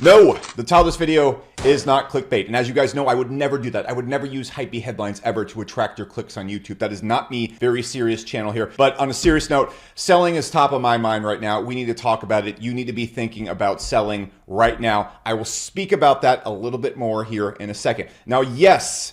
No, the title of this video is not clickbait. And as you guys know, I would never do that. I would never use hypey headlines ever to attract your clicks on YouTube. That is not me. Very serious channel here. But on a serious note, selling is top of my mind right now. We need to talk about it. You need to be thinking about selling right now. I will speak about that a little bit more here in a second. Now, yes,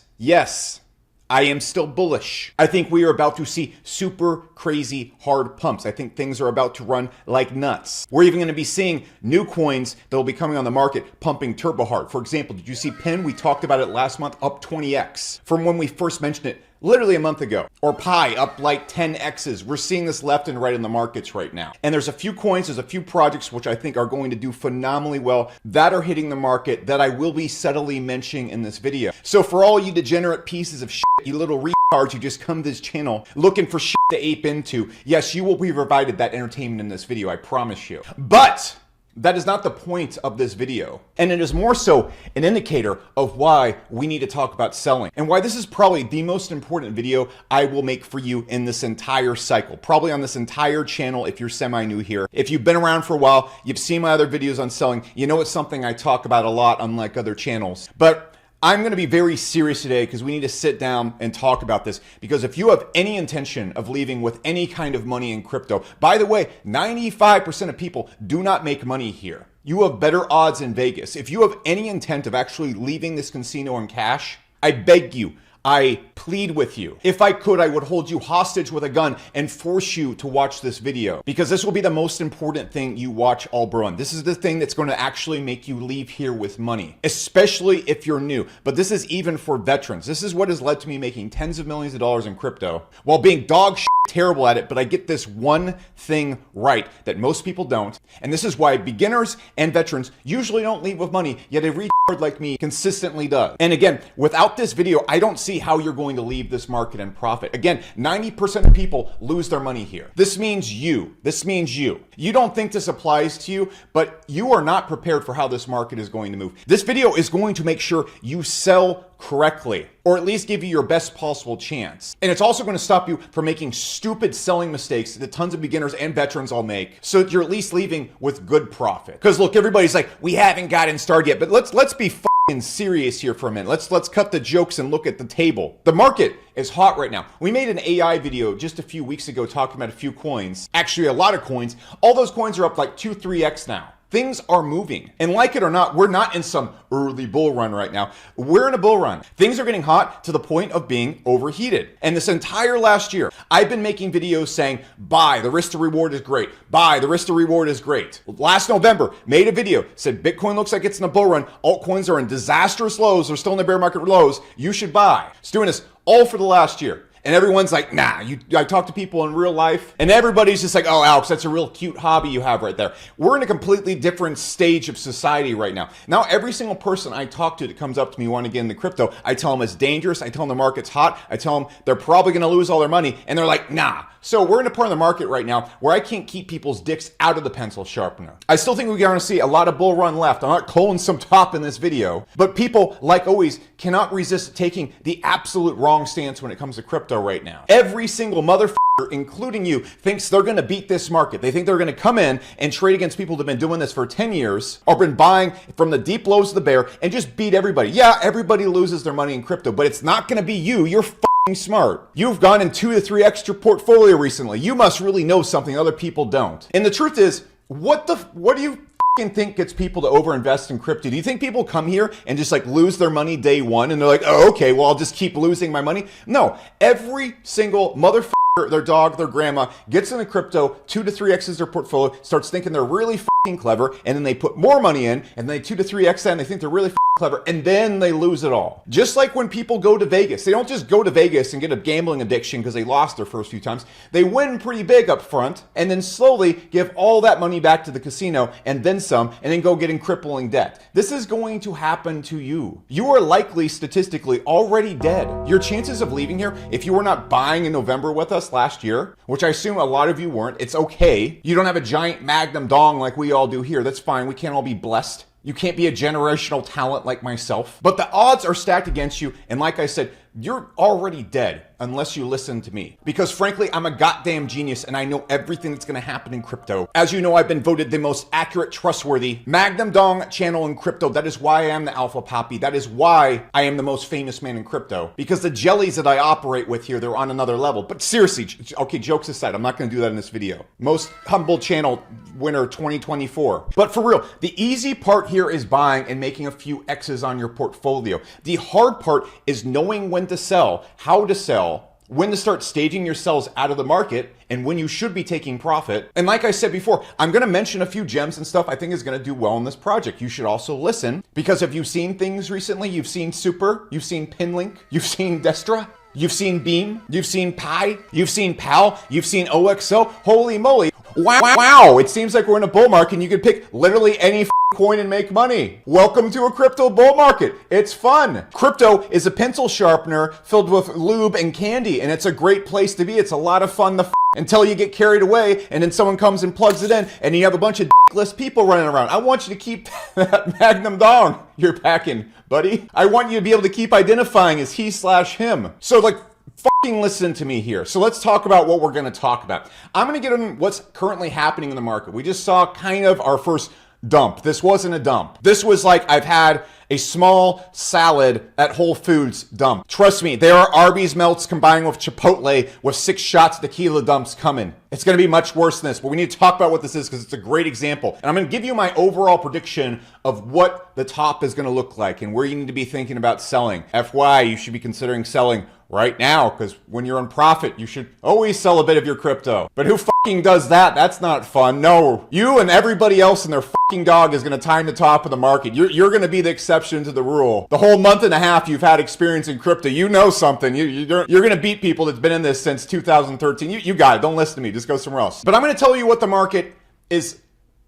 I am still bullish. I think we are about to see super crazy hard pumps. I think things are about to run like nuts. We're even going to be seeing new coins that will be coming on the market pumping turbo hard. For example, did you see PIN? We talked about it last month, up 20x from when we first mentioned it literally a month ago. Or Pi up like 10x's. We're seeing this left and right in the markets right now. And there's a few coins, there's a few projects which I think are going to do phenomenally well that are hitting the market that I will be subtly mentioning in this video. So for all you degenerate pieces of shit, you little retards who just come to this channel looking for shit to ape into, yes, you will be provided that entertainment in this video, I promise you. But that is not the point of this video. And it is more so an indicator of why we need to talk about selling and why this is probably the most important video I will make for you in this entire cycle, probably on this entire channel if you're semi-new here. If you've been around for a while, you've seen my other videos on selling, you know it's something I talk about a lot unlike other channels. But I'm going to be very serious today because we need to sit down and talk about this, because if you have any intention of leaving with any kind of money in crypto, by the way, 95% of people do not make money here. You have better odds in Vegas. If you have any intent of actually leaving this casino in cash, I beg you, I plead with you. If I could, I would hold you hostage with a gun and force you to watch this video, because this will be the most important thing you watch all bro on. This is the thing that's going to actually make you leave here with money, especially if you're new. But this is even for veterans. This is what has led to me making tens of millions of dollars in crypto while being dog shit terrible at it. But I get this one thing right that most people don't. And this is why beginners and veterans usually don't leave with money, yet a retard like me consistently does. And again, without this video, I don't see how you're going to leave this market and profit. Again, 90% of people lose their money here. This means you. This means you. You don't think this applies to you, but you are not prepared for how this market is going to move. This video is going to make sure you sell correctly, or at least give you your best possible chance. And it's also going to stop you from making stupid selling mistakes that tons of beginners and veterans all make, so that you're at least leaving with good profit. Because look, everybody's like, we haven't gotten started yet, but let's be serious here for a minute. Let's cut the jokes and look at the table. The market is hot right now. We made an AI video just a few weeks ago talking about a few coins, actually a lot of coins. All those coins are up like 2-3x now. Things are moving. And like it or not, we're not in some early bull run right now. We're in a bull run. Things are getting hot to the point of being overheated. And this entire last year, I've been making videos saying, buy, the risk to reward is great. Buy, the risk to reward is great. Last November, made a video, said Bitcoin looks like it's in a bull run. Altcoins are in disastrous lows. They're still in the bear market lows. You should buy. It's doing this all for the last year. And everyone's like, nah, I talk to people in real life and everybody's just like, oh, Alex, that's a real cute hobby you have right there. We're in a completely different stage of society right now. Now, every single person I talk to that comes up to me wanting to get into crypto, I tell them it's dangerous. I tell them the market's hot. I tell them they're probably going to lose all their money. And they're like, nah. So we're in a part of the market right now where I can't keep people's dicks out of the pencil sharpener. I still think we're going to see a lot of bull run left. I'm not calling some top in this video, but people, like always, cannot resist taking the absolute wrong stance when it comes to crypto right now. Every single motherfucker, including you, thinks they're going to beat this market. They think they're going to come in and trade against people that have been doing this for 10 years or been buying from the deep lows of the bear and just beat everybody. Yeah, everybody loses their money in crypto, but it's not going to be you. You're smart. You've gone in 2 to 3 extra portfolio recently. You must really know something other people don't. And the truth is, what do you think gets people to overinvest in crypto? Do you think people come here and just like lose their money day one and they're like, oh, okay, well, I'll just keep losing my money? No, every single motherfucker, their dog, their grandma gets into crypto, 2 to 3x's their portfolio, starts thinking they're really clever, and then they put more money in and they 2 to 3x that and they think they're really clever, and then they lose it all. Just like when people go to Vegas, they don't just go to Vegas and get a gambling addiction because they lost their first few times. They win pretty big up front and then slowly give all that money back to the casino and then some, and then go get in crippling debt. This is going to happen to you. You are likely statistically already dead. Your chances of leaving here, if you were not buying in November with us last year, which I assume a lot of you weren't, it's okay. You don't have a giant magnum dong like we all do here. That's fine. We can't all be blessed. You can't be a generational talent like myself. But the odds are stacked against you. And like I said, you're already dead unless you listen to me. Because frankly, I'm a goddamn genius and I know everything that's gonna happen in crypto. As you know, I've been voted the most accurate, trustworthy, Magnum Dong channel in crypto. That is why I am the Alpha Poppy. That is why I am the most famous man in crypto. Because the jellies that I operate with here, they're on another level. But seriously, okay, jokes aside, I'm not gonna do that in this video. Most humble channel winner 2024. But for real, the easy part here is buying and making a few X's on your portfolio. The hard part is knowing when to sell, how to sell, when to start staging your sells out of the market, and when you should be taking profit. And like I said before, I'm gonna mention a few gems and stuff I think is gonna do well in this project. You should also listen, because have you seen things recently? You've seen Super, you've seen Pinlink, you've seen Destra, you've seen Beam, you've seen Pi, you've seen PAL, you've seen OXO. Holy moly. Wow, it seems like we're in a bull market and you could pick literally any coin and make money. Welcome to a crypto bull market. It's fun. Crypto is a pencil sharpener filled with lube and candy, and it's a great place to be. It's a lot of fun until you get carried away and then someone comes and plugs it in and you have a bunch of dickless people running around. I want you to keep that Magnum Dong you're packing, buddy. I want you to be able to keep identifying as he/him. So like, fucking listen to me here. So let's talk about what we're going to talk about. I'm going to get on what's currently happening in the market. We just saw kind of our first dump. This wasn't a dump. This was like I've had a small salad at Whole Foods dump. Trust me, there are Arby's melts combined with Chipotle with 6 shots of tequila dumps coming. It's going to be much worse than this, but we need to talk about what this is because it's a great example. And I'm going to give you my overall prediction of what the top is going to look like and where you need to be thinking about selling. FYI, you should be considering selling right now, because when you're in profit, you should always sell a bit of your crypto. But who fucking does that? That's not fun. No, you and everybody else and their fucking dog is going to time the top of the market. You're going to be the exception to the rule. The whole month and a half you've had experience in crypto, you know something. You're going to beat people that's been in this since 2013. You got it. Don't listen to me. Just go somewhere else. But I'm going to tell you what the market is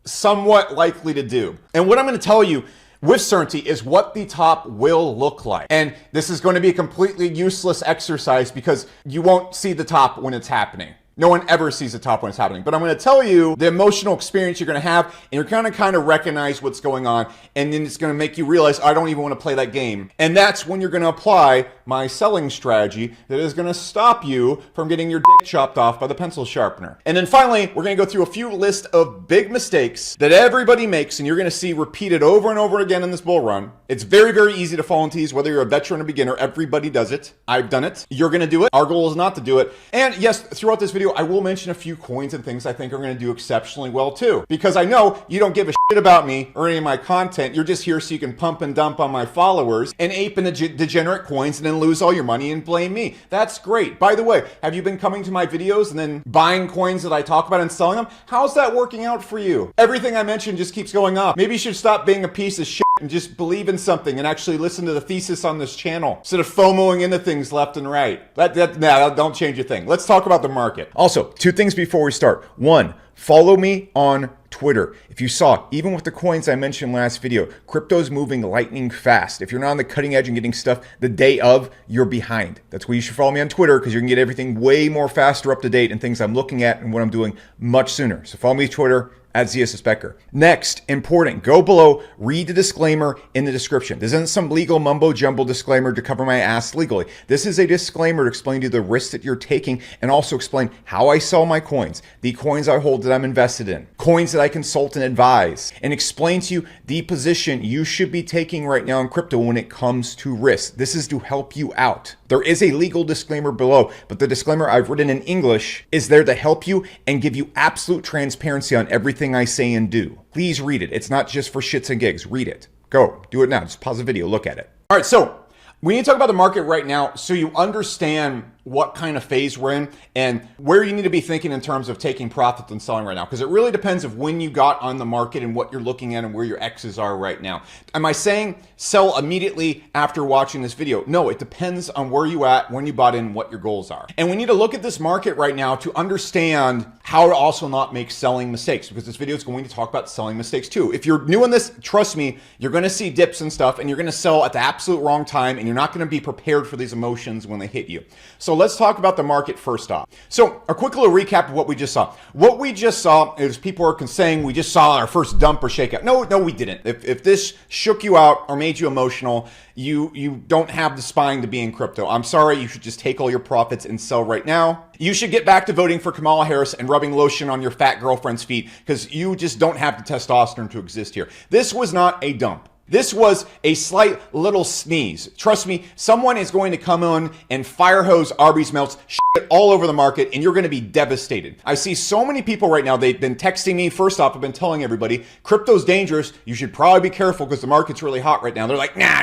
somewhat likely to do. And what I'm going to tell you with certainty is what the top will look like. And this is going to be a completely useless exercise because you won't see the top when it's happening. No one ever sees the top when it's happening. But I'm going to tell you the emotional experience you're going to have, and you're going to kind of recognize what's going on, and then it's going to make you realize, I don't even want to play that game. And that's when you're going to apply my selling strategy that is going to stop you from getting your dick chopped off by the pencil sharpener. And then finally, we're going to go through a few lists of big mistakes that everybody makes, and you're going to see repeated over and over again in this bull run. It's very, very easy to fall into these, whether you're a veteran or beginner. Everybody does it. I've done it. You're going to do it. Our goal is not to do it. And yes, throughout this video, I will mention a few coins and things I think are going to do exceptionally well too. Because I know you don't give a shit about me or any of my content. You're just here so you can pump and dump on my followers and ape into degenerate coins and then lose all your money and blame me. That's great. By the way, have you been coming to my videos and then buying coins that I talk about and selling them? How's that working out for you? Everything I mentioned just keeps going up. Maybe you should stop being a piece of shit and just believe in something and actually listen to the thesis on this channel instead of FOMOing into things left and right. Don't change a thing. Let's talk about the market. Also, 2 things before we start. 1, follow me on Twitter. If you saw, even with the coins I mentioned last video, crypto's moving lightning fast. If you're not on the cutting edge and getting stuff the day of, you're behind. That's why you should follow me on Twitter, because you can get everything way more faster, up to date, and things I'm looking at and what I'm doing much sooner. So follow me on Twitter at Becker. Next, important, go below, read the disclaimer in the description. This isn't some legal mumbo jumbo disclaimer to cover my ass legally. This is a disclaimer to explain to you the risks that you're taking and also explain how I sell my coins, the coins I hold that I'm invested in, coins that I consult and advise, and explain to you the position you should be taking right now in crypto when it comes to risk. This is to help you out. There is a legal disclaimer below, but the disclaimer I've written in English is there to help you and give you absolute transparency on everything I say and do. Please read it. It's not just for shits and gigs. Read it. Go. Do it now. Just pause the video. Look at it. All right. So we need to talk about the market right now so you understand what kind of phase we're in and where you need to be thinking in terms of taking profits and selling right now. Because it really depends of when you got on the market and what you're looking at and where your X's are right now. Am I saying sell immediately after watching this video? No, it depends on where you at, when you bought in, what your goals are. And we need to look at this market right now to understand how to also not make selling mistakes, because this video is going to talk about selling mistakes too. If you're new in this, trust me, you're going to see dips and stuff and you're going to sell at the absolute wrong time and you're not going to be prepared for these emotions when they hit you. So let's talk about the market first off. So a quick little recap of what we just saw. What we just saw is people are saying we just saw our first dump or shakeout. No, we didn't. If this shook you out or made you emotional, you don't have the spine to be in crypto. I'm sorry, you should just take all your profits and sell right now. You should get back to voting for Kamala Harris and rubbing lotion on your fat girlfriend's feet because you just don't have the testosterone to exist here. This was not a dump. This was a slight little sneeze. Trust me, someone is going to come on and fire hose Arby's melts shit all over the market, and you're going to be devastated. I see so many people right now, they've been texting me. First off, I've been telling everybody, crypto's dangerous. You should probably be careful because the market's really hot right now. They're like, nah.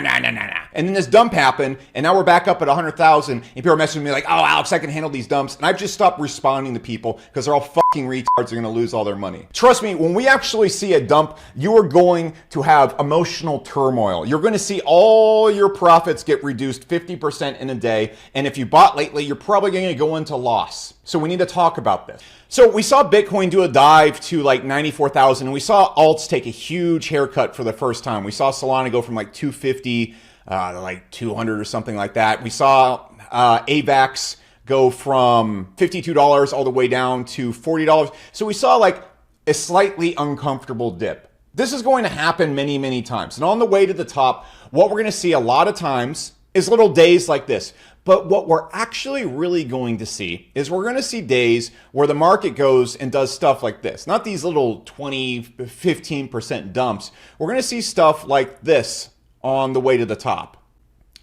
And then this dump happened, and now we're back up at 100,000, and people are messaging me like, oh, Alex, I can handle these dumps. And I've just stopped responding to people because they're all fucking retards are going to lose all their money. Trust me, when we actually see a dump, you are going to have emotional turmoil. You're going to see all your profits get reduced 50% in a day. And if you bought lately, you're probably going to go into loss. So we need to talk about this. So we saw Bitcoin do a dive to like 94,000. And we saw alts take a huge haircut for the first time. We saw Solana go from like 250 to like 200 or something like that. We saw AVAX go from $52 all the way down to $40. So we saw like a slightly uncomfortable dip. This is going to happen many, many times. And on the way to the top, what we're going to see a lot of times is little days like this. But what we're actually really going to see is we're going to see days where the market goes and does stuff like this. Not these little 20, 15% dumps. We're going to see stuff like this on the way to the top.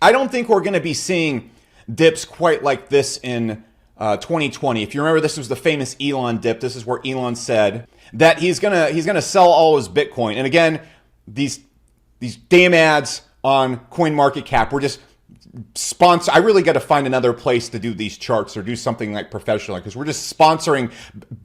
I don't think we're going to be seeing dips quite like this in 2020. If you remember, this was the famous Elon dip. This is where Elon said that he's gonna sell all his Bitcoin. And again, these damn ads on CoinMarketCap were just sponsor. I really got to find another place to do these charts or do something like professional because we're just sponsoring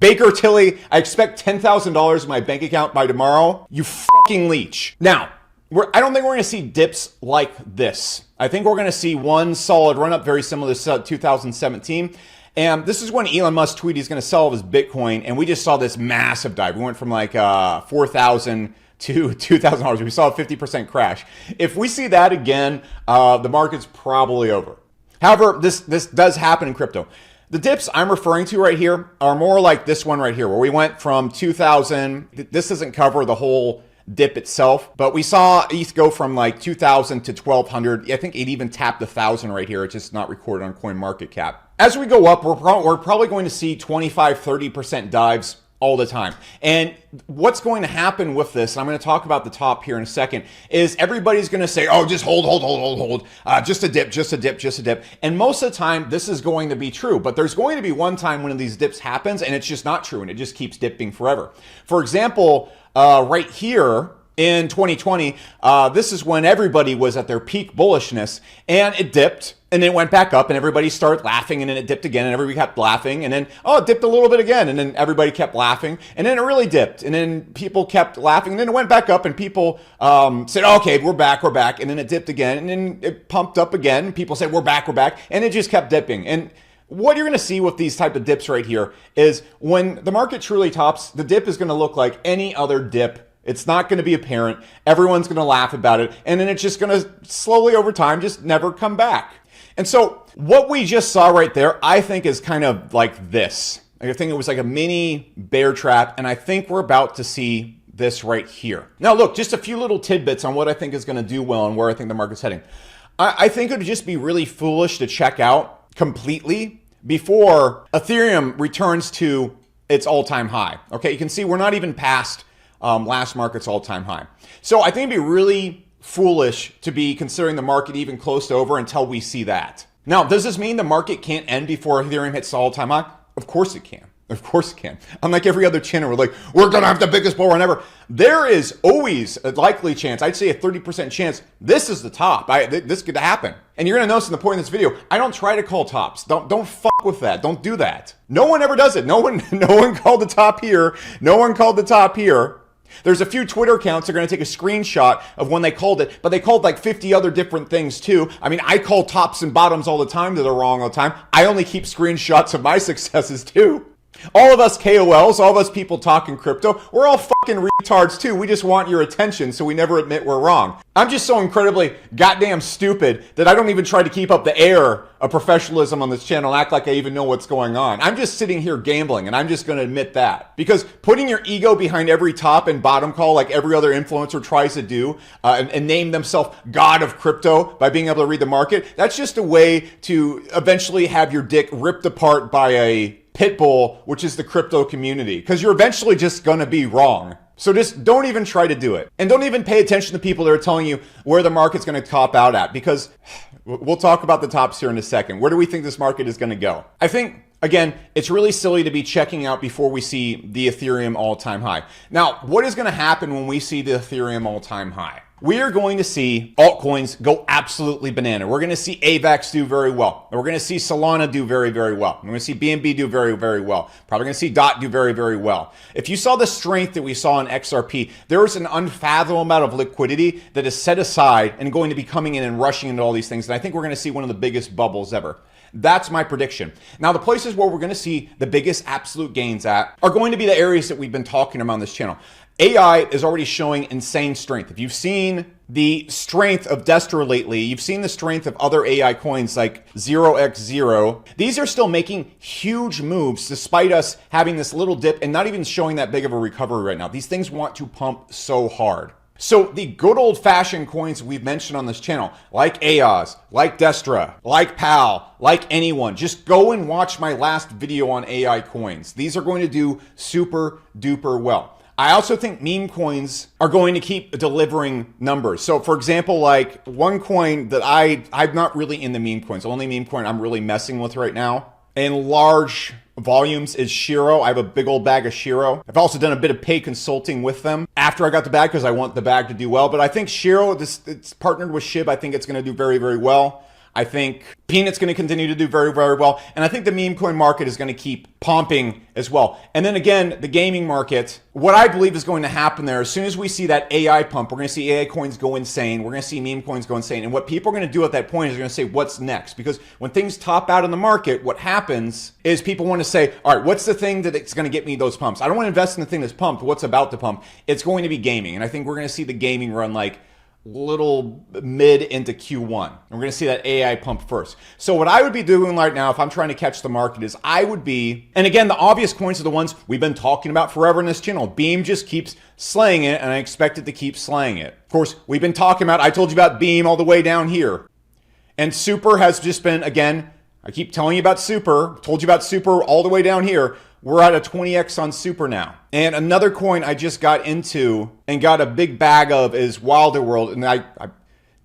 Baker Tilly. I expect $10,000 in my bank account by tomorrow. You fucking leech. Now, I don't think we're going to see dips like this. I think we're going to see one solid run up very similar to 2017. And this is when Elon Musk tweeted he's going to sell all his Bitcoin. And we just saw this massive dive. We went from like 4,000 to $2,000. We saw a 50% crash. If we see that again, the market's probably over. However, this does happen in crypto. The dips I'm referring to right here are more like this one right here, where we went from 2,000. This doesn't cover the whole dip itself, but we saw ETH go from like 2,000 to 1,200. I think it even tapped 1,000 right here. It's just not recorded on CoinMarketCap. As we go up, we're probably going to see 25, 30% dives all the time. And what's going to happen with this, and I'm going to talk about the top here in a second, is everybody's going to say, oh, just hold. Just a dip. And most of the time, this is going to be true. But there's going to be one time when these dips happens, and it's just not true, and it just keeps dipping forever. For example, right here in 2020, this is when everybody was at their peak bullishness, and it dipped. And then it went back up and everybody started laughing and then it dipped again and everybody kept laughing and then, oh, it dipped a little bit again. And then everybody kept laughing and then it really dipped and then people kept laughing and then it went back up and people said, okay, we're back. And then it dipped again and then it pumped up again. And people said, we're back. And it just kept dipping. And what you're going to see with these type of dips right here is when the market truly tops, the dip is going to look like any other dip. It's not going to be apparent. Everyone's going to laugh about it. And then it's just going to slowly over time just never come back. And so what we just saw right there, I think is kind of like this. I think it was like a mini bear trap. And I think we're about to see this right here. Now, look, just a few little tidbits on what I think is going to do well and where I think the market's heading. I think it would just be really foolish to check out completely before Ethereum returns to its all-time high. Okay, you can see we're not even past last market's all-time high. So I think it'd be really foolish to be considering the market even close to over until we see that. Now, does this mean the market can't end before Ethereum hits the all-time high? Of course it can. Of course it can. Unlike every other channel, we're like, we're going to have the biggest bull run ever. There is always a likely chance, I'd say a 30% chance, this is the top. This could happen. And you're going to notice in the point of this video, I don't try to call tops. Don't fuck with that. Don't do that. No one ever does it. No one called the top here. No one called the top here. There's a few Twitter accounts that are going to take a screenshot of when they called it, but they called like 50 other different things too. I mean, I call tops and bottoms all the time that are wrong all the time. I only keep screenshots of my successes too. All of us KOLs, all of us people talking crypto, we're all fucking retards too. We just want your attention, so we never admit we're wrong. I'm just so incredibly goddamn stupid that I don't even try to keep up the air of professionalism on this channel and act like I even know what's going on. I'm just sitting here gambling, and I'm just going to admit that. Because putting your ego behind every top and bottom call like every other influencer tries to do and name themselves God of crypto by being able to read the market, that's just a way to eventually have your dick ripped apart by a pit bull, which is the crypto community, because you're eventually just going to be wrong. So just don't even try to do it. And don't even pay attention to people that are telling you where the market's going to top out at, because we'll talk about the tops here in a second. Where do we think this market is going to go? I think, again, it's really silly to be checking out before we see the Ethereum all-time high. Now, what is going to happen when we see the Ethereum all-time high? We are going to see altcoins go absolutely banana. We're going to see AVAX do very well. We're going to see Solana do very, very well. We're going to see BNB do very, very well. Probably going to see DOT do very, very well. If you saw the strength that we saw in XRP, there is an unfathomable amount of liquidity that is set aside and going to be coming in and rushing into all these things. And I think we're going to see one of the biggest bubbles ever. That's my prediction. Now, the places where we're going to see the biggest absolute gains at are going to be the areas that we've been talking about on this channel. AI is already showing insane strength. If you've seen the strength of Destra lately, you've seen the strength of other AI coins like 0x0. These are still making huge moves despite us having this little dip and not even showing that big of a recovery right now. These things want to pump so hard. So the good old-fashioned coins we've mentioned on this channel, like AOS, like Destra, like PAL, like anyone, just go and watch my last video on AI coins. These are going to do super duper well. I also think meme coins are going to keep delivering numbers. So for example, like one coin that I'm not really in the meme coins. The only meme coin I'm really messing with right now in large volumes is Shiro. I have a big old bag of Shiro. I've also done a bit of paid consulting with them after I got the bag because I want the bag to do well. But I think Shiro, it's partnered with SHIB. I think it's going to do very, very well. I think Peanut's going to continue to do very, very well. And I think the meme coin market is going to keep pumping as well. And then again, the gaming market, what I believe is going to happen there, as soon as we see that AI pump, we're going to see AI coins go insane. We're going to see meme coins go insane. And what people are going to do at that point is they're going to say, what's next? Because when things top out in the market, what happens is people want to say, all right, what's the thing that it's going to get me those pumps? I don't want to invest in the thing that's pumped. What's about to pump? It's going to be gaming. And I think we're going to see the gaming run like little mid into Q1. And we're going to see that AI pump first. So what I would be doing right now if I'm trying to catch the market is I would be, and again, the obvious coins are the ones we've been talking about forever in this channel. Beam just keeps slaying it, and I expect it to keep slaying it. Of course, we've been talking about, I told you about Beam all the way down here. And Super has just been, again, I keep telling you about Super, told you about Super all the way down here. We're at a 20x on Super now. And another coin I just got into and got a big bag of is Wilder World. And I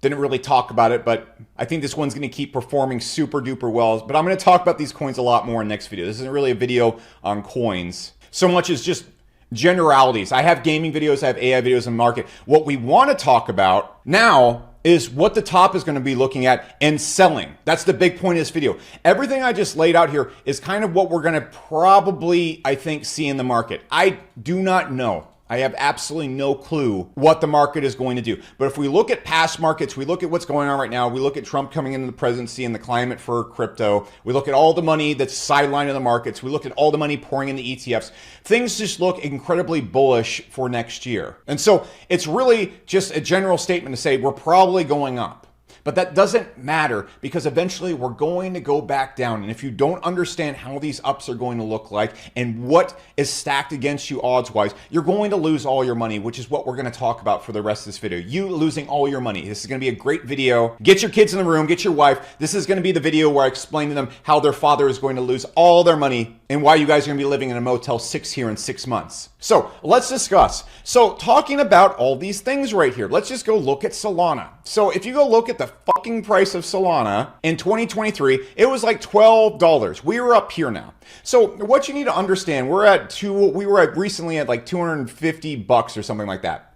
didn't really talk about it, but I think this one's going to keep performing super duper well. But I'm going to talk about these coins a lot more in the next video. This isn't really a video on coins so much as just generalities. I have gaming videos, I have AI videos in the market. What we want to talk about now is what the top is going to be looking at and selling. That's the big point of this video. Everything I just laid out here is kind of what we're going to probably, I think, see in the market. I do not know. I have absolutely no clue what the market is going to do. But if we look at past markets, we look at what's going on right now, we look at Trump coming into the presidency and the climate for crypto, we look at all the money that's sidelined in the markets, we look at all the money pouring in the ETFs, things just look incredibly bullish for next year. And so it's really just a general statement to say we're probably going up. But that doesn't matter because eventually we're going to go back down. And if you don't understand how these ups are going to look like and what is stacked against you odds-wise, you're going to lose all your money, which is what we're going to talk about for the rest of this video. You losing all your money. This is going to be a great video. Get your kids in the room, get your wife. This is going to be the video where I explain to them how their father is going to lose all their money and why you guys are going to be living in a Motel 6 here in 6 months. So let's discuss. So talking about all these things right here, let's just go look at Solana. So if you go look at the fucking price of Solana in 2023, it was like $12. We were up here now. So what you need to understand, we were at recently at like 250 bucks or something like that.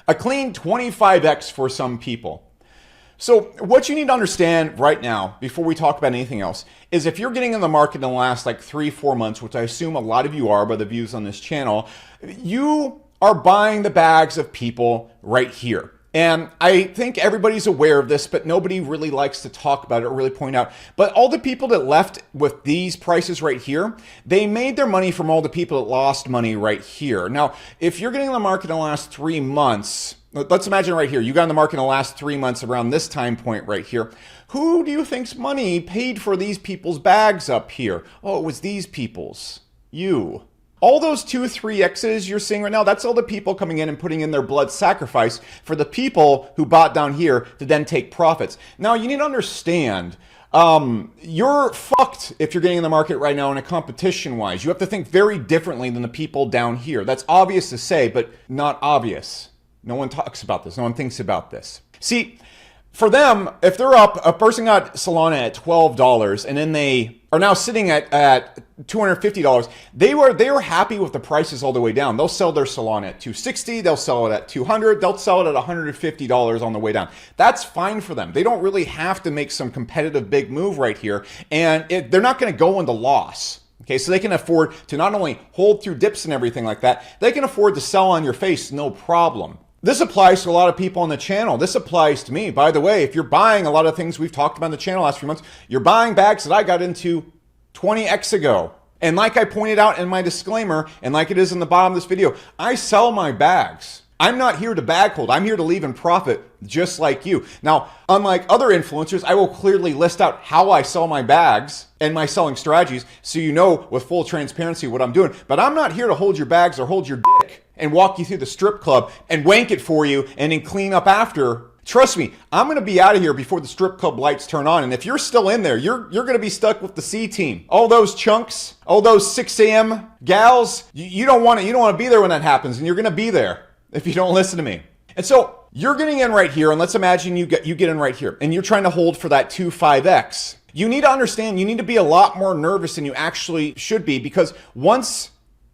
A clean 25x for some people. So what you need to understand right now, before we talk about anything else, is if you're getting in the market in the last like 3-4 months, which I assume a lot of you are by the views on this channel, you are buying the bags of people right here. And I think everybody's aware of this, but nobody really likes to talk about it or really point out. But all the people that left with these prices right here, they made their money from all the people that lost money right here. Now, if you're getting in the market in the last 3 months, let's imagine right here, you got in the market in the last 3 months around this time point right here. Who do you think's money paid for these people's bags up here? Oh, it was these people's. You. All those 2, 3Xs you're seeing right now, that's all the people coming in and putting in their blood sacrifice for the people who bought down here to then take profits. Now, you need to understand, you're fucked if you're getting in the market right now in a competition-wise. You have to think very differently than the people down here. That's obvious to say, but not obvious. No one talks about this. No one thinks about this. See, for them, if they're up, a person got Solana at $12 and then they are now sitting at $250. They were happy with the prices all the way down. They'll sell their Solana at $260. They'll sell it at $200. They'll sell it at $150 on the way down. That's fine for them. They don't really have to make some competitive big move right here. And they're not going to go into loss. Okay, so they can afford to not only hold through dips and everything like that, they can afford to sell on your face, no problem. This applies to a lot of people on the channel. This applies to me. By the way, if you're buying a lot of things we've talked about on the channel last few months, you're buying bags that I got into 20x ago. And like I pointed out in my disclaimer, and like it is in the bottom of this video, I sell my bags. I'm not here to bag hold. I'm here to leave in profit, just like you. Now, unlike other influencers, I will clearly list out how I sell my bags and my selling strategies so you know with full transparency what I'm doing. But I'm not here to hold your bags or hold your dick and walk you through the strip club and wank it for you and then clean up after. Trust me, I'm going to be out of here before the strip club lights turn on. And if you're still in there, you're going to be stuck with the C team. All those chunks, all those 6 a.m. gals, you don't want to be there when that happens, and you're going to be there if you don't listen to me. And so you're getting in right here, and let's imagine you get in right here, and you're trying to hold for that 2.5x. You need to understand, you need to be a lot more nervous than you actually should be, because once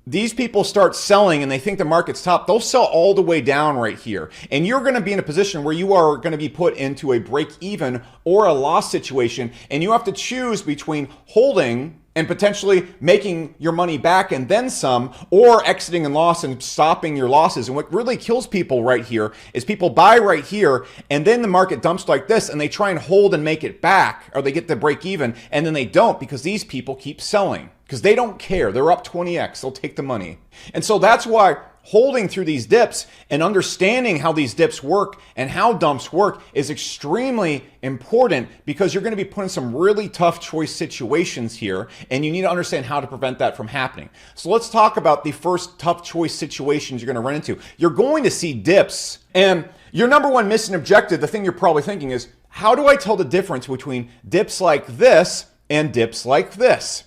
these people start selling and they think the market's top, they'll sell all the way down right here. And you're going to be in a position where you are going to be put into a break even or a loss situation. And you have to choose between holding and potentially making your money back and then some, or exiting in loss and stopping your losses. And what really kills people right here is people buy right here and then the market dumps like this and they try and hold and make it back, or they get the break even and then they don't, because these people keep selling. Because they don't care. They're up 20x. They'll take the money. And so that's why holding through these dips and understanding how these dips work and how dumps work is extremely important, because you're going to be put in some really tough choice situations here, and you need to understand how to prevent that from happening. So let's talk about the first tough choice situations you're going to run into. You're going to see dips, and your number one mission objective, the thing you're probably thinking is, how do I tell the difference between dips like this and dips like this?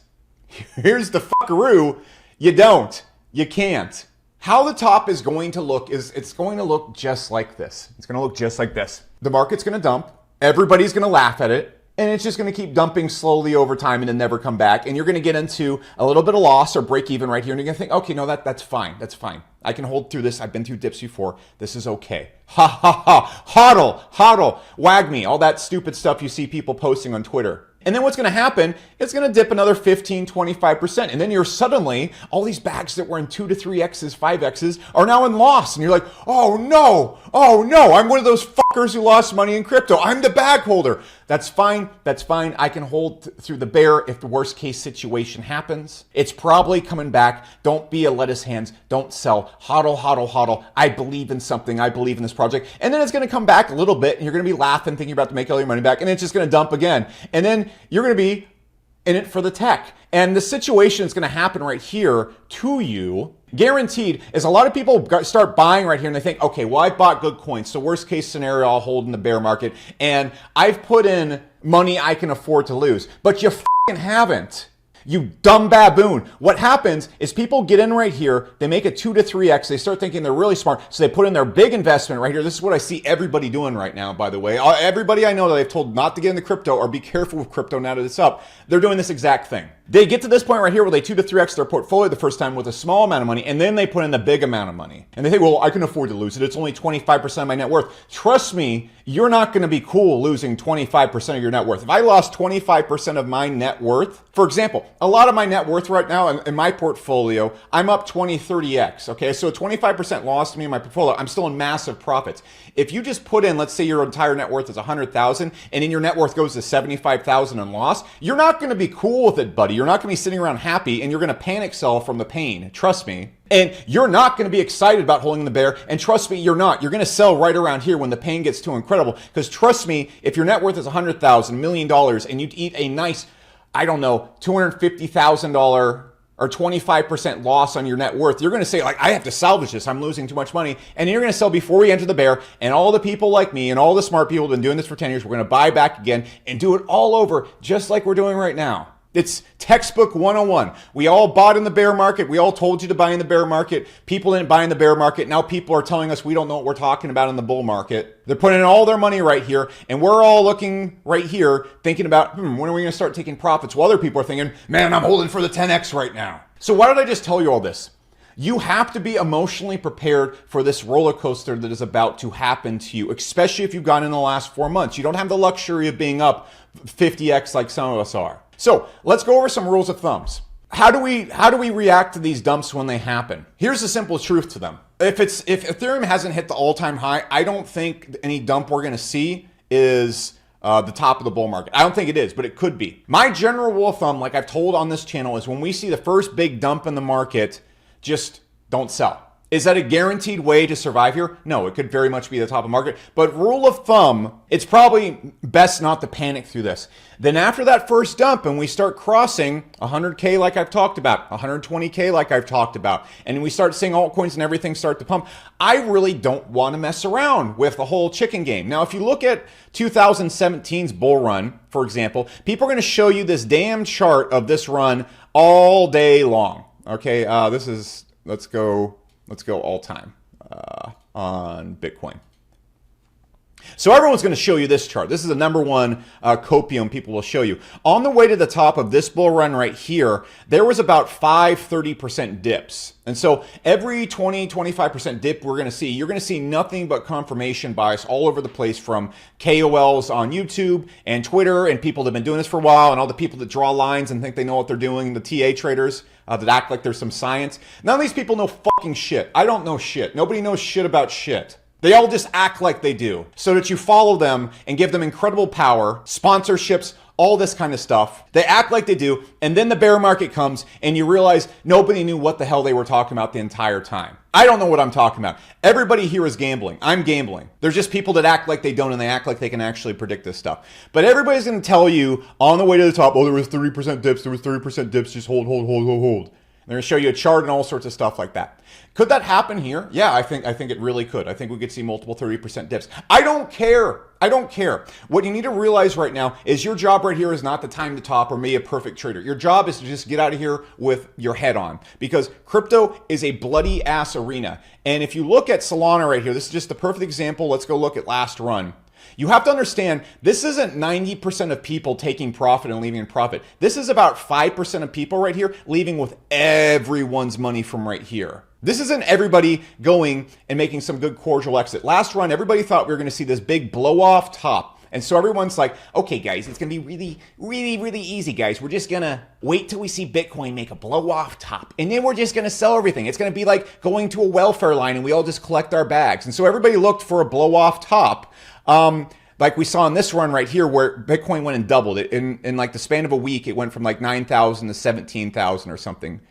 Here's the fuckaroo. You don't. You can't. How the top is going to look is it's going to look just like this. It's going to look just like this. The market's going to dump. Everybody's going to laugh at it. And it's just going to keep dumping slowly over time and then never come back. And you're going to get into a little bit of loss or break even right here. And you're going to think, okay, no, that's fine. That's fine. I can hold through this. I've been through dips before. This is okay. Ha ha ha. Hodl. Wag me. All that stupid stuff you see people posting on Twitter. And then what's going to happen, it's going to dip another 15, 25%. And then you're suddenly, all these bags that were in 2 to 3Xs, 5Xs are now in loss. And you're like, oh no, I'm one of those fuckers who lost money in crypto. I'm the bag holder. That's fine. I can hold through the bear if the worst case situation happens. It's probably coming back. Don't be a lettuce hands. Don't sell. Hodl. I believe in something. I believe in this project. And then it's going to come back a little bit and you're going to be laughing, thinking you're about to make all your money back. And then it's just going to dump again. And then you're going to be in it for the tech. And the situation is going to happen right here to you, guaranteed, is a lot of people start buying right here and they think, okay, well, I've bought good coins. So worst case scenario, I'll hold in the bear market. And I've put in money I can afford to lose. But you fucking haven't. You dumb baboon. What happens is people get in right here, they make a 2 to 3x, they start thinking they're really smart, so they put in their big investment right here. This is what I see everybody doing right now, by the way. Everybody I know that I've told not to get into crypto or be careful with crypto now that it's up, they're doing this exact thing. They get to this point right here where they 2 to 3x their portfolio the first time with a small amount of money, and then they put in the big amount of money. And they think, well, I can afford to lose it. It's only 25% of my net worth. Trust me, you're not going to be cool losing 25% of your net worth. If I lost 25% of my net worth, for example, a lot of my net worth right now in my portfolio, I'm up 20, 30x. Okay, so 25% loss to me in my portfolio, I'm still in massive profits. If you just put in, let's say your entire net worth is 100,000, and then your net worth goes to 75,000 in loss, you're not going to be cool with it, buddy. You're not going to be sitting around happy, and you're going to panic sell from the pain. Trust me. And you're not going to be excited about holding the bear. And trust me, you're not. You're going to sell right around here when the pain gets too incredible. Because trust me, if your net worth is $100,000, $1 million, and you eat a nice, I don't know, $250,000 or 25% loss on your net worth, you're going to say, like, I have to salvage this. I'm losing too much money. And you're going to sell before we enter the bear. And all the people like me and all the smart people who have been doing this for 10 years, we're going to buy back again and do it all over just like we're doing right now. It's textbook 101. We all bought in the bear market. We all told you to buy in the bear market. People didn't buy in the bear market. Now people are telling us we don't know what we're talking about in the bull market. They're putting in all their money right here. And we're all looking right here thinking about, when are we going to start taking profits? While other people are thinking, man, I'm holding for the 10x right now. So why did I just tell you all this? You have to be emotionally prepared for this roller coaster that is about to happen to you, especially if you've gone in the last 4 months. You don't have the luxury of being up 50x like some of us are. So let's go over some rules of thumbs. How do we react to these dumps when they happen? Here's the simple truth to them. If Ethereum hasn't hit the all-time high, I don't think any dump we're going to see is the top of the bull market. I don't think it is, but it could be. My general rule of thumb, like I've told on this channel, is when we see the first big dump in the market, just don't sell. Is that a guaranteed way to survive here? No, it could very much be the top of the market. But rule of thumb, it's probably best not to panic through this. Then after that first dump and we start crossing 100K like I've talked about, 120K like I've talked about, and we start seeing altcoins and everything start to pump, I really don't want to mess around with the whole chicken game. Now, if you look at 2017's bull run, for example, people are going to show you this damn chart of this run all day long. Okay, let's go all time on Bitcoin. So everyone's going to show you this chart. This is the number one copium people will show you. On the way to the top of this bull run right here, there was about 30% dips. And so every 20-25% dip we're going to see, you're going to see nothing but confirmation bias all over the place from KOLs on YouTube and Twitter and people that have been doing this for a while and all the people that draw lines and think they know what they're doing, the TA traders that act like there's some science. None of these people know fucking shit. I don't know shit. Nobody knows shit about shit. They all just act like they do so that you follow them and give them incredible power, sponsorships, all this kind of stuff. They act like they do, and then the bear market comes and you realize nobody knew what the hell they were talking about the entire time. I don't know what I'm talking about. Everybody here is gambling. I'm gambling. There's just people that act like they don't and they act like they can actually predict this stuff. But everybody's going to tell you on the way to the top, oh, there was 30% dips, there was 30% dips, just hold. They're going to show you a chart and all sorts of stuff like that. Could that happen here? Yeah, I think it really could. I think we could see multiple 30% dips. I don't care. I don't care. What you need to realize right now is your job right here is not the time to top or be a perfect trader. Your job is to just get out of here with your head on, because crypto is a bloody ass arena. And if you look at Solana right here, this is just the perfect example. Let's go look at last run. You have to understand, this isn't 90% of people taking profit and leaving in profit. This is about 5% of people right here leaving with everyone's money from right here. This isn't everybody going and making some good cordial exit. Last run, everybody thought we were going to see this big blow off top. And so everyone's like, okay, guys, it's going to be really easy, guys. We're just going to wait till we see Bitcoin make a blow off top. And then we're just going to sell everything. It's going to be like going to a welfare line and we all just collect our bags. And so everybody looked for a blow off top. Like we saw in this run right here where Bitcoin went and doubled it. In like the span of a week, it went from like 9,000 to 17,000 or something.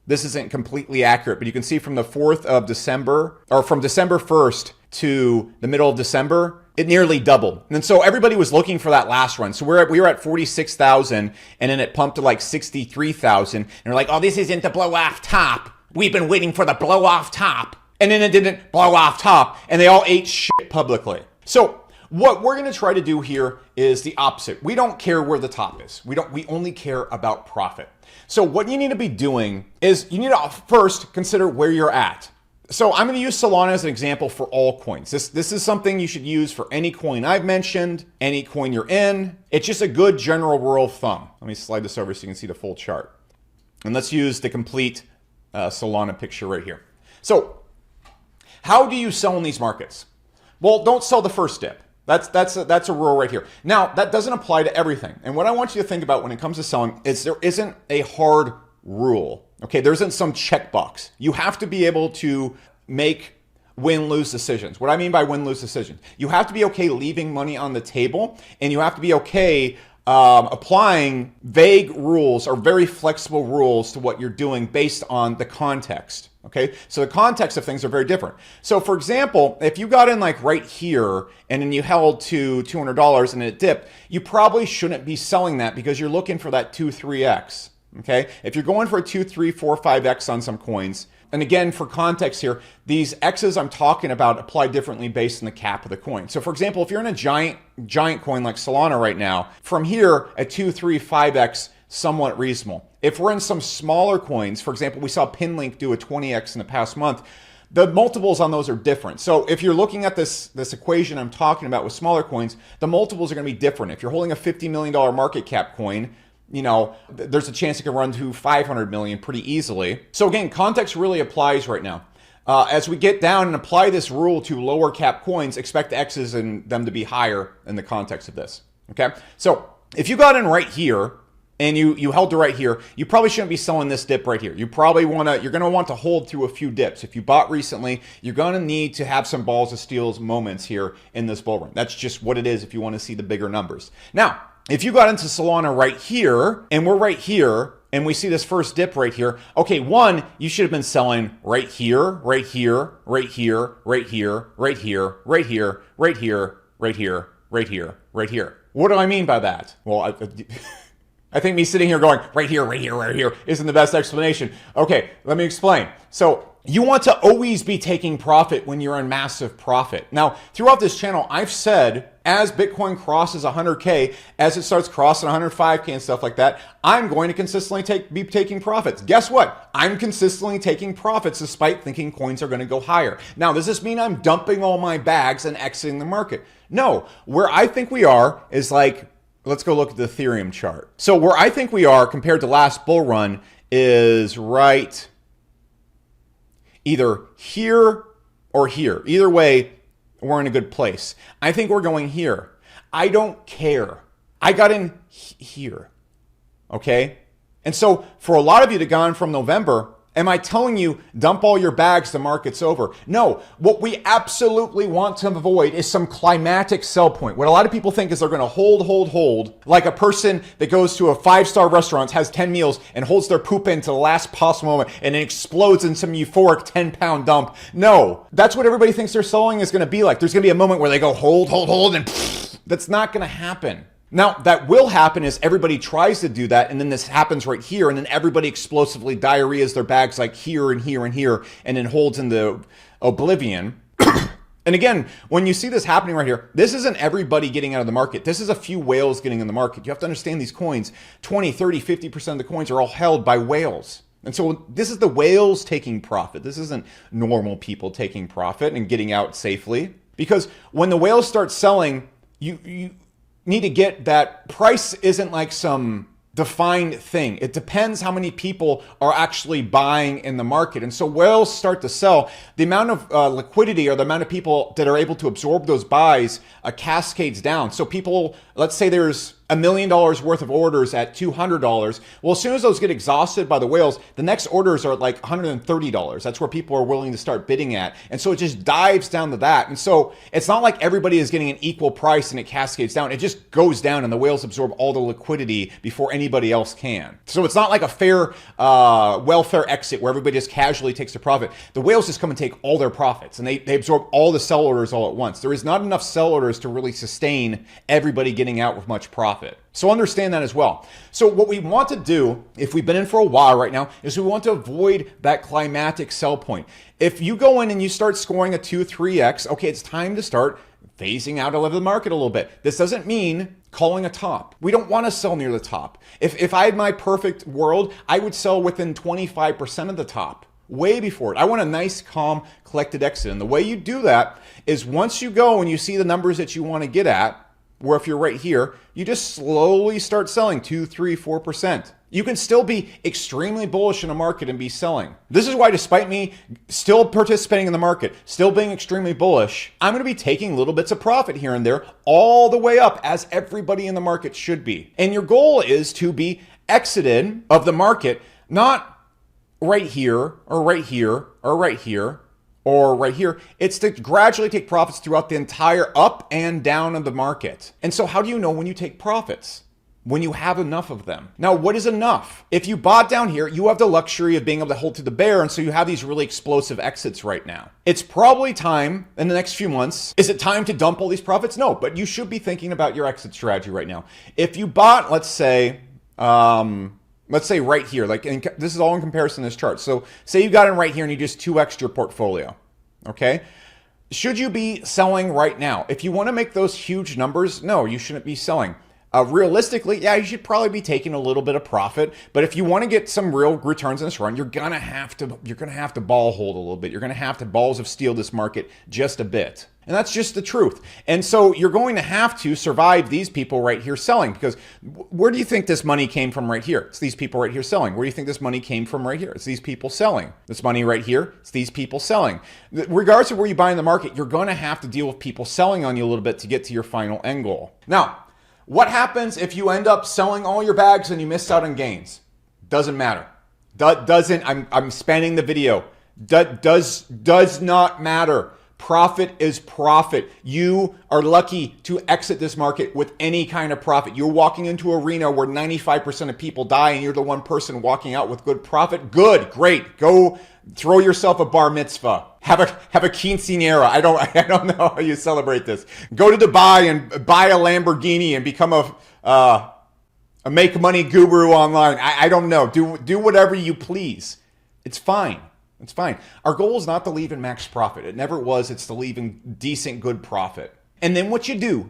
This isn't completely accurate, but you can see from the 4th of December, or from December 1st to the middle of December, it nearly doubled. And so everybody was looking for that last run. So we were at 46,000 and then it pumped to like 63,000. And we're like, oh, this isn't the blow off top. We've been waiting for the blow off top. And then it didn't blow off top and they all ate shit publicly. So what we're going to try to do here is the opposite. We don't care where the top is. We only care about profit. So what you need to be doing is you need to first consider where you're at. So I'm going to use Solana as an example for all coins. This is something you should use for any coin I've mentioned, any coin you're in. It's just a good general rule of thumb. Let me slide this over so you can see the full chart. And let's use the complete Solana picture right here. So how do you sell in these markets? Well, don't sell the first dip. That's a rule right here. Now, that doesn't apply to everything. And what I want you to think about when it comes to selling is there isn't a hard rule. Okay, there isn't some checkbox. You have to be able to make win-lose decisions. What I mean by win-lose decisions, you have to be okay leaving money on the table, and you have to be okay applying vague rules or very flexible rules to what you're doing based on the context. Okay, so the context of things are very different. So for example, if you got in like right here and then you held to $200 and it dipped, you probably shouldn't be selling that because you're looking for that 2-3x. Okay, if you're going for a 2, 3, 4, 5x on some coins, and again, for context here, these X's I'm talking about apply differently based on the cap of the coin. So for example, if you're in a giant coin like Solana right now, from here, a 2, 3, 5x, somewhat reasonable. If we're in some smaller coins, for example, we saw Pinlink do a 20x in the past month, the multiples on those are different. So if you're looking at this equation I'm talking about with smaller coins, the multiples are going to be different. If you're holding a $50 million market cap coin, you know, there's a chance it can run to 500 million pretty easily. So again, context really applies right now. As we get down and apply this rule to lower cap coins, expect the X's and them to be higher in the context of this. Okay, so if you got in right here and you held to right here, you probably shouldn't be selling this dip right here. You probably you're gonna want to hold through a few dips. If you bought recently, you're gonna need to have some balls of steel's moments here in this bull run. That's just what it is if you want to see the bigger numbers. Now, if you got into Solana right here, and we're right here, and we see this first dip right here, okay, one, you should have been selling right here, right here, right here, right here, right here, right here, right here, right here, right here, right here. What do I mean by that? Well, I think me sitting here going, right here, right here, right here, isn't the best explanation. Okay, let me explain. So you want to always be taking profit when you're in massive profit. Now, throughout this channel, I've said, as Bitcoin crosses 100K, as it starts crossing 105K and stuff like that, I'm going to consistently be taking profits. Guess what? I'm consistently taking profits despite thinking coins are going to go higher. Now, does this mean I'm dumping all my bags and exiting the market? No. Where I think we are is like, let's go look at the Ethereum chart. So where I think we are compared to last bull run is right either here or here. Either way, we're in a good place. I think we're going here. I don't care. I got in here, okay? And so for a lot of you to gone from November, am I telling you, dump all your bags, the market's over? No, what we absolutely want to avoid is some climatic sell point. What a lot of people think is they're gonna hold, like a person that goes to a 5-star restaurant, has 10 meals, and holds their poop in to the last possible moment, and it explodes in some euphoric 10-pound dump. No, that's what everybody thinks their selling is gonna be like. There's gonna be a moment where they go hold, and that's not gonna happen. Now, that will happen is everybody tries to do that, and then this happens right here, and then everybody explosively diarrheas their bags like here and here and here, and then holds into oblivion. And again, when you see this happening right here, this isn't everybody getting out of the market. This is a few whales getting in the market. You have to understand these coins, 20, 30, 50% of the coins are all held by whales. And so this is the whales taking profit. This isn't normal people taking profit and getting out safely. Because when the whales start selling, you need to get that price isn't like some defined thing. It depends how many people are actually buying in the market. And so whales start to sell, the amount of liquidity or the amount of people that are able to absorb those buys cascades down. So people, let's say there's $1 million worth of orders at $200. Well, as soon as those get exhausted by the whales, the next orders are at like $130. That's where people are willing to start bidding at. And so it just dives down to that. And so it's not like everybody is getting an equal price and it cascades down. It just goes down and the whales absorb all the liquidity before anybody else can. So it's not like a fair welfare exit where everybody just casually takes a profit. The whales just come and take all their profits and they absorb all the sell orders all at once. There is not enough sell orders to really sustain everybody getting out with much profit. So understand that as well. So what we want to do, if we've been in for a while right now, is we want to avoid that climatic sell point. If you go in and you start scoring a 2, 3x, okay, it's time to start phasing out of the market a little bit. This doesn't mean calling a top. We don't want to sell near the top. If I had my perfect world, I would sell within 25% of the top. way before it. I want a nice, calm, collected exit. And the way you do that is once you go and you see the numbers that you want to get at, where if you're right here, you just slowly start selling 2, 3, 4%. You can still be extremely bullish in a market and be selling. This is why, despite me still participating in the market, still being extremely bullish, I'm going to be taking little bits of profit here and there all the way up, as everybody in the market should be. And your goal is to be exited of the market, not right here or right here or right here or right here. It's to gradually take profits throughout the entire up and down of the market. And so how do you know when you take profits? When you have enough of them. Now, what is enough? If you bought down here, you have the luxury of being able to hold to the bear, and so you have these really explosive exits right now. It's probably time in the next few months. Is it time to dump all these profits? No, but you should be thinking about your exit strategy right now. If you bought, let's say right here, this is all in comparison to this chart. So say you got in right here and you just 2x'd your portfolio, okay? Should you be selling right now? If you want to make those huge numbers, no, you shouldn't be selling. Realistically, yeah, you should probably be taking a little bit of profit, but if you want to get some real returns in this run, you're gonna have to ball hold a little bit. You're gonna have to balls of steel this market just a bit. And that's just the truth. And so you're going to have to survive these people right here selling, because where do you think this money came from right here? It's these people right here selling. Where do you think this money came from right here? It's these people selling. This money right here, it's these people selling. Regardless of where you buy in the market, you're going to have to deal with people selling on you a little bit to get to your final end goal. Now, what happens if you end up selling all your bags and you miss out on gains? Doesn't matter. I'm spanning the video. Does not matter. Profit is profit. You are lucky to exit this market with any kind of profit. You're walking into an arena where 95% of people die and you're the one person walking out with good profit. Good, great. Go throw yourself a bar mitzvah. Have a quinceañera. I don't know how you celebrate this. Go to Dubai and buy a Lamborghini and become a make money guru online. I don't know. Do whatever you please. It's fine. It's fine. Our goal is not to leave in max profit. It never was. It's to leave in decent, good profit. And then what you do,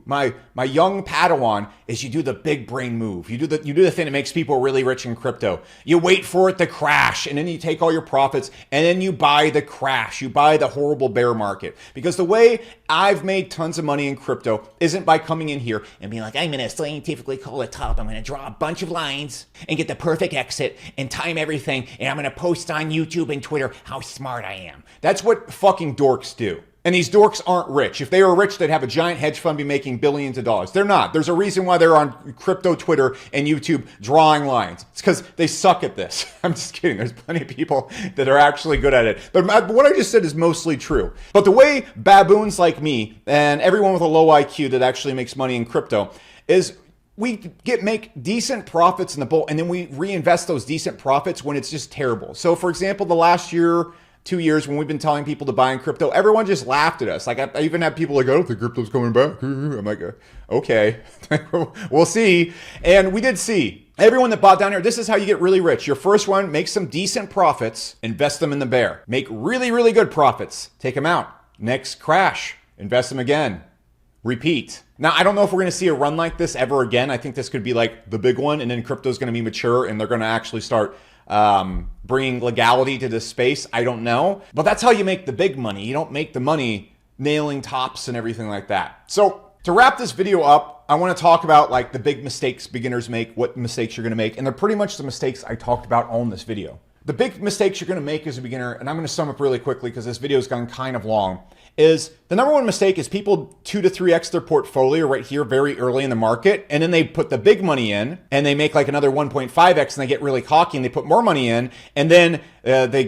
my young Padawan, is you do the big brain move. You do the thing that makes people really rich in crypto. You wait for it to crash, and then you take all your profits, and then you buy the crash. You buy the horrible bear market. Because the way I've made tons of money in crypto isn't by coming in here and being like, I'm going to scientifically call it top. I'm going to draw a bunch of lines and get the perfect exit and time everything, and I'm going to post on YouTube and Twitter how smart I am. That's what fucking dorks do. And these dorks aren't rich. If they were rich, they'd have a giant hedge fund be making billions of dollars. They're not. There's a reason why they're on crypto Twitter and YouTube drawing lines. It's because they suck at this. I'm just kidding. There's plenty of people that are actually good at it. But what I just said is mostly true. But the way baboons like me and everyone with a low IQ that actually makes money in crypto is we make decent profits in the bull, and then we reinvest those decent profits when it's just terrible. So for example, the last year, 2 years when we've been telling people to buy in crypto, everyone just laughed at us. Like I even had people like, I don't think crypto's coming back. I'm like, okay, we'll see. And we did see. Everyone that bought down here, this is how you get really rich. Your first one, make some decent profits, invest them in the bear. Make really, really good profits, take them out. Next crash, invest them again. Repeat. Now, I don't know if we're going to see a run like this ever again. I think this could be like the big one, and then crypto's going to be mature and they're going to actually start bringing legality to this space. I don't know. But that's how you make the big money. You don't make the money nailing tops and everything like that. So to wrap this video up, I want to talk about like the big mistakes beginners make, what mistakes you're going to make. And they're pretty much the mistakes I talked about on this video. The big mistakes you're going to make as a beginner, and I'm going to sum up really quickly because this video has gone kind of long, is the number one mistake is people 2 to 3x their portfolio right here very early in the market, and then they put the big money in and they make like another 1.5x and they get really cocky and they put more money in, and then they get